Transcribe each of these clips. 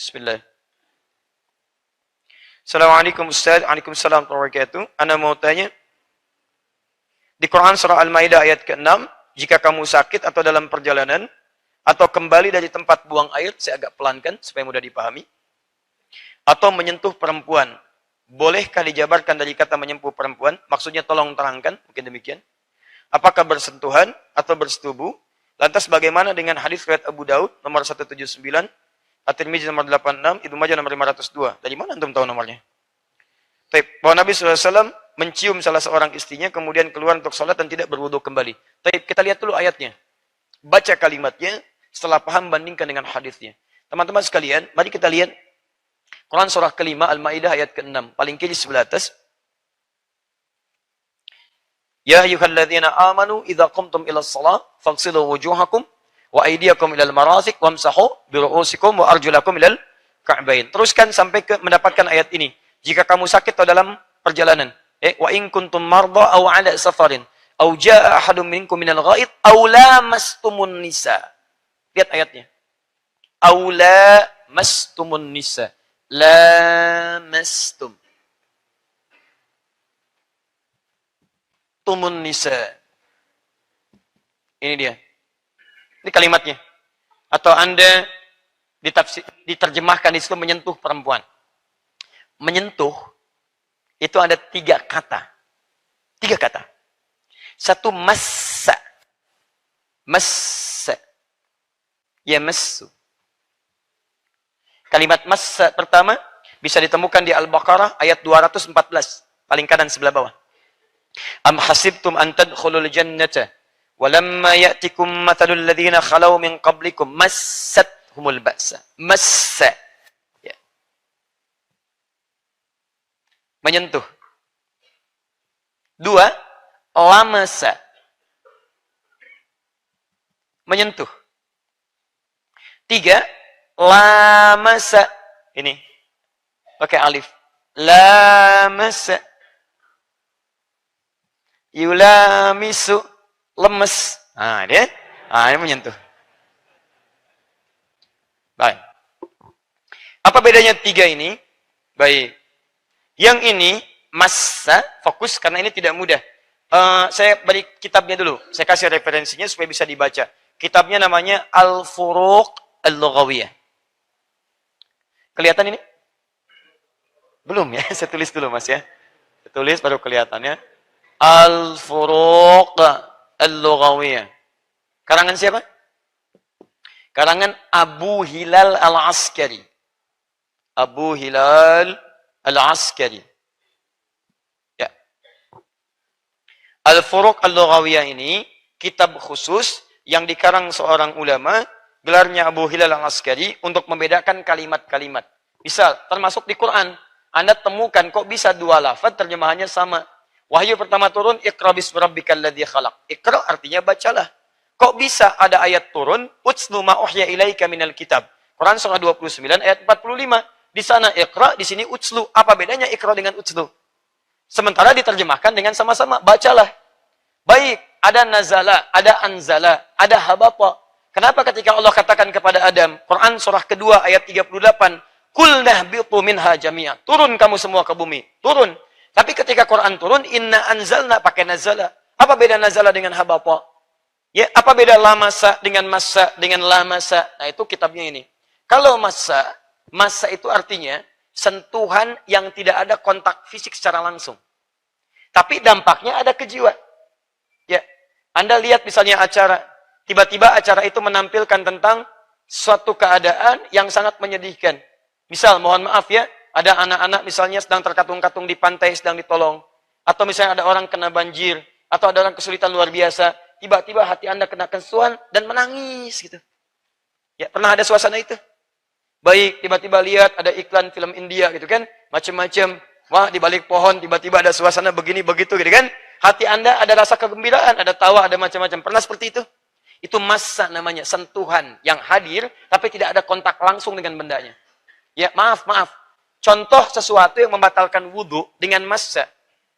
Bismillah. Assalamualaikum Ustaz. Waalaikumsalam warahmatullahi wabarakatuh. Ana mau tanya, di Quran surah Al-Maidah ayat ke-6, jika kamu sakit atau dalam perjalanan, atau kembali dari tempat buang air, saya agak pelankan supaya mudah dipahami, atau menyentuh perempuan, bolehkah dijabarkan dari kata menyentuh perempuan? Maksudnya tolong terangkan, mungkin demikian. Apakah bersentuhan atau bersetubuh? Lantas bagaimana dengan hadis riwayat Abu Daud nomor 179, At-Tirmidzi nomor 86, Ibnu Majah nomor 502. Dari mana antum tahu nomornya? Bahwa Nabi SAW mencium salah seorang istrinya, kemudian keluar untuk sholat dan tidak berwudu kembali. Kita lihat dulu ayatnya. Baca kalimatnya, setelah paham bandingkan dengan hadisnya. Teman-teman sekalian, mari kita lihat Quran surah kelima, Al-Maidah ayat ke-6. Paling kiri sebelah atas. Ya ayyuhalladzina amanu idza qumtum ilas shalah faghsilu wujuhakum wa aydiyakum ilal marafiq wamsahu bi ru'usikum wa arjulakum ilal ka'bain. Teruskan sampai ke mendapatkan ayat ini. Jika kamu sakit atau dalam perjalanan, wa in kuntum marda aw 'ala safarin aw jaa ahadun minkum minal ghaid aw lamastumun nisa. Lihat ayatnya. Aw lamastumun nisa. Lamastum. Tumun nisa. Ini dia. Ini kalimatnya. Atau Anda diterjemahkan di situ menyentuh perempuan. Menyentuh itu ada 3 kata. 3 kata. Satu massa. Massa. Yamassu. Kalimat massa pertama bisa ditemukan di Al-Baqarah ayat 214. Paling kanan sebelah bawah. Am hasibtum an tadkhulul jannata walamma ya'tikum mathalul ladzina khalau min qablikum massathumul ba'sa. Massa. Ya. Menyentuh. 2, lamasa. Menyentuh. 3, lamasa. Ini pakai alif. Lamasa. Yulamisu, lemes. Nah, dia. Ini menyentuh. Baik. Apa bedanya 3 ini? Baik. Yang ini massa, fokus karena ini tidak mudah. Saya beri kitabnya dulu. Saya kasih referensinya supaya bisa dibaca. Kitabnya namanya Al-Furuq Al-Lughawiyah. Kelihatan ini? Belum ya, saya tulis dulu Mas ya. Saya tulis baru kelihatannya. Al-Furuq Al-Lughawiyah. Karangan siapa? Karangan Abu Hilal Al-Askari. Abu Hilal Al-Askari. Ya. Al-Furuq Al-Lughawiyah ini kitab khusus yang dikarang seorang ulama, gelarnya Abu Hilal Al-Askari untuk membedakan kalimat-kalimat. Misal, termasuk di Quran, Anda temukan kok bisa 2 lafaz terjemahannya sama. Wahyu pertama turun, Iqra bismi rabbikal ladzi khalaq. Iqra artinya bacalah. Kok bisa ada ayat turun, Utslu ma uhya ilaika minal kitab. Quran surah 29 ayat 45. Di sana Iqra, di sini Utslu. Apa bedanya Iqra dengan Utslu? Sementara diterjemahkan dengan sama-sama, bacalah. Baik, ada nazala, ada anzala, ada habata. Kenapa ketika Allah katakan kepada Adam, Quran surah kedua ayat 38, Qul nahbitu minha jami'a. Turun kamu semua ke bumi. Turun. Tapi ketika Quran turun, inna anzalna pakai nazala. Apa beda nazala dengan habata? Ya, apa beda lamasa dengan massa dengan lamasa? Nah, itu kitabnya ini. Kalau massa itu artinya sentuhan yang tidak ada kontak fisik secara langsung. Tapi dampaknya ada ke jiwa. Ya, Anda lihat misalnya acara, tiba-tiba acara itu menampilkan tentang suatu keadaan yang sangat menyedihkan. Misal, mohon maaf ya, ada anak-anak misalnya sedang terkatung-katung di pantai, sedang ditolong. Atau misalnya ada orang kena banjir. Atau ada orang kesulitan luar biasa. Tiba-tiba hati Anda kena kesuan dan menangis gitu. Ya, pernah ada suasana itu? Baik, tiba-tiba lihat ada iklan film India gitu kan. Macam-macam. Wah, di balik pohon tiba-tiba ada suasana begini, begitu gitu kan. Hati Anda ada rasa kegembiraan, ada tawa, ada macam-macam. Pernah seperti itu? Itu massa namanya, sentuhan yang hadir, tapi tidak ada kontak langsung dengan bendanya. Ya, maaf. Contoh sesuatu yang membatalkan wudhu dengan massa.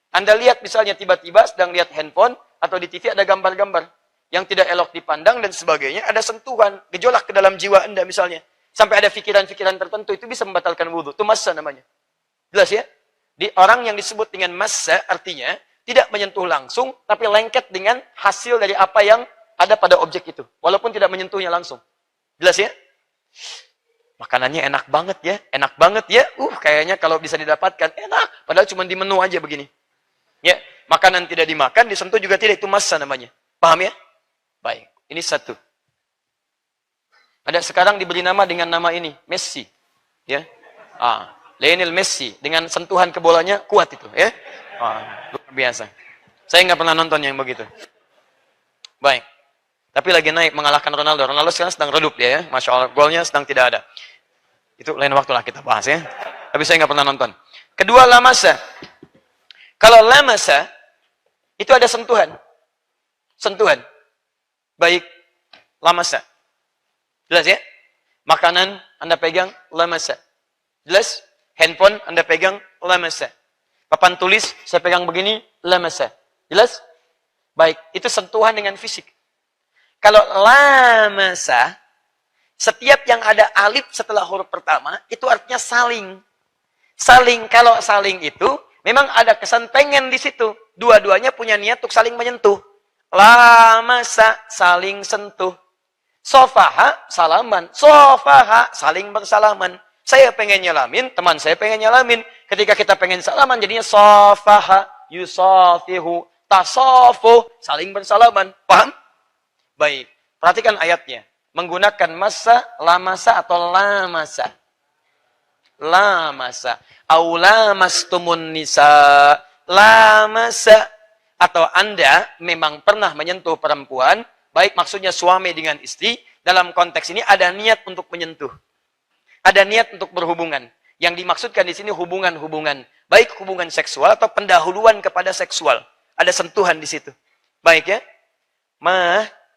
Anda lihat misalnya tiba-tiba sedang lihat handphone atau di TV ada gambar-gambar yang tidak elok dipandang dan sebagainya, ada sentuhan, gejolak ke dalam jiwa Anda misalnya. sampai ada pikiran-pikiran tertentu, itu bisa membatalkan wudhu. Itu massa namanya. Jelas ya? Di orang yang disebut dengan massa artinya tidak menyentuh langsung, tapi lengket dengan hasil dari apa yang ada pada objek itu. Walaupun tidak menyentuhnya langsung. Jelas ya? Makanannya enak banget ya. Enak banget ya. Kayaknya kalau bisa didapatkan, enak. Padahal cuma di menu aja begini. Ya, makanan tidak dimakan, disentuh juga tidak. Itu massa namanya. Paham ya? Baik. Ini satu. Ada sekarang diberi nama dengan nama ini, Messi. Ya. Lionel Messi. Dengan sentuhan ke bolanya, kuat itu. Ya. Luar biasa. Saya nggak pernah nonton yang begitu. Baik. Tapi lagi naik mengalahkan Ronaldo. Ronaldo sekarang sedang redup dia ya. Masya Allah, golnya sedang tidak ada. Itu lain waktu lah kita bahas ya. Tapi saya nggak pernah nonton. Kedua, lamasa. Kalau lamasa, itu ada sentuhan. Sentuhan. Baik. Lamasa. Jelas ya? Makanan Anda pegang, lamasa. Jelas? Handphone Anda pegang, lamasa. Papan tulis, saya pegang begini, lamasa. Jelas? Baik. Itu sentuhan dengan fisik. Kalau lamasa, setiap yang ada alif setelah huruf pertama, itu artinya saling. Saling, kalau saling itu, memang ada kesan pengen di situ. Dua-duanya punya niat untuk saling menyentuh. Lamasa, saling sentuh. Sofaha, salaman. Sofaha, saling bersalaman. Saya pengen nyalamin, teman saya pengen nyalamin. Ketika kita pengen salaman, jadinya sofaha, yusofihu, tasofu, saling bersalaman. Paham? Baik, perhatikan ayatnya. Menggunakan masa, lamasa atau lamasa. Lamasa. Aulamastumun nisa. Lamasa. Atau Anda memang pernah menyentuh perempuan, baik maksudnya suami dengan istri, dalam konteks ini ada niat untuk menyentuh. Ada niat untuk berhubungan. Yang dimaksudkan di sini hubungan-hubungan. Baik hubungan seksual atau pendahuluan kepada seksual. Ada sentuhan di situ. Baik ya?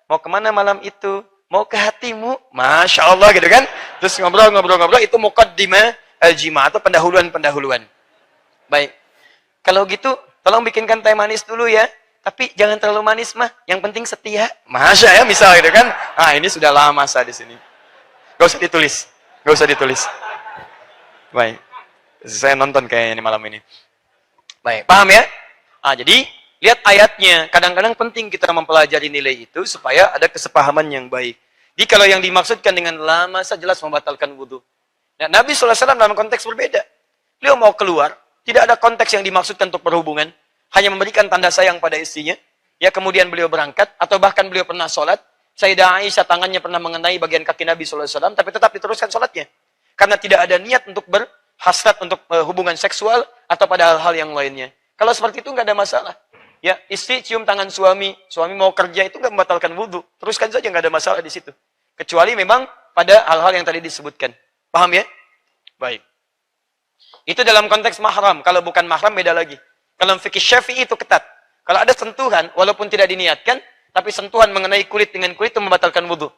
Mau kemana malam itu? Mau ke hatimu? Masya Allah gitu kan? Terus ngobrol-ngobrol, itu muqaddimah al-jima atau pendahuluan-pendahuluan. Baik. Kalau gitu, tolong bikinkan teh manis dulu ya. Tapi jangan terlalu manis mah. Yang penting setia. Masya ya, misal gitu kan? Ini sudah lama masa di sini. Gak usah ditulis. Gak usah ditulis. Baik. Saya nonton kayaknya ini malam ini. Baik, paham ya? Jadi lihat ayatnya. Kadang-kadang penting kita mempelajari nilai itu supaya ada kesepahaman yang baik. Jadi kalau yang dimaksudkan dengan lama jelas membatalkan wudhu. Nah, Nabi SAW dalam konteks berbeda. Beliau mau keluar, tidak ada konteks yang dimaksudkan untuk berhubungan. Hanya memberikan tanda sayang pada istrinya. Ya kemudian beliau berangkat, atau bahkan beliau pernah sholat. Sayyidah Aisyah tangannya pernah mengenai bagian kaki Nabi SAW, tapi tetap diteruskan sholatnya. Karena tidak ada niat untuk berhasrat untuk hubungan seksual, atau pada hal-hal yang lainnya. Kalau seperti itu nggak ada masalah. Ya, istri cium tangan suami mau kerja itu nggak membatalkan wudhu. Teruskan saja, nggak ada masalah di situ. Kecuali memang pada hal-hal yang tadi disebutkan. Paham ya? Baik. Itu dalam konteks mahram. Kalau bukan mahram beda lagi. Kalau fikih Syafi'i itu ketat. Kalau ada sentuhan, walaupun tidak diniatkan, tapi sentuhan mengenai kulit dengan kulit itu membatalkan wudhu.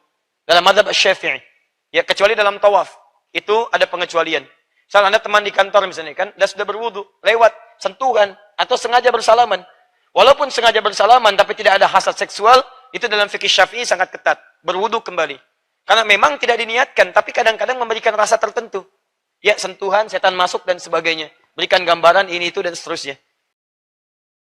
Dalam mazhab Syafi'i. Ya, kecuali dalam tawaf. Itu ada pengecualian. Misal Anda teman di kantor misalnya kan, dan sudah berwudhu, lewat sentuhan, atau sengaja bersalaman. Walaupun sengaja bersalaman, tapi tidak ada hasad seksual, itu dalam fikih Syafi'i sangat ketat. Berwudhu kembali. Karena memang tidak diniatkan, tapi kadang-kadang memberikan rasa tertentu. Ya, sentuhan, setan masuk, dan sebagainya. Berikan gambaran ini, itu, dan seterusnya.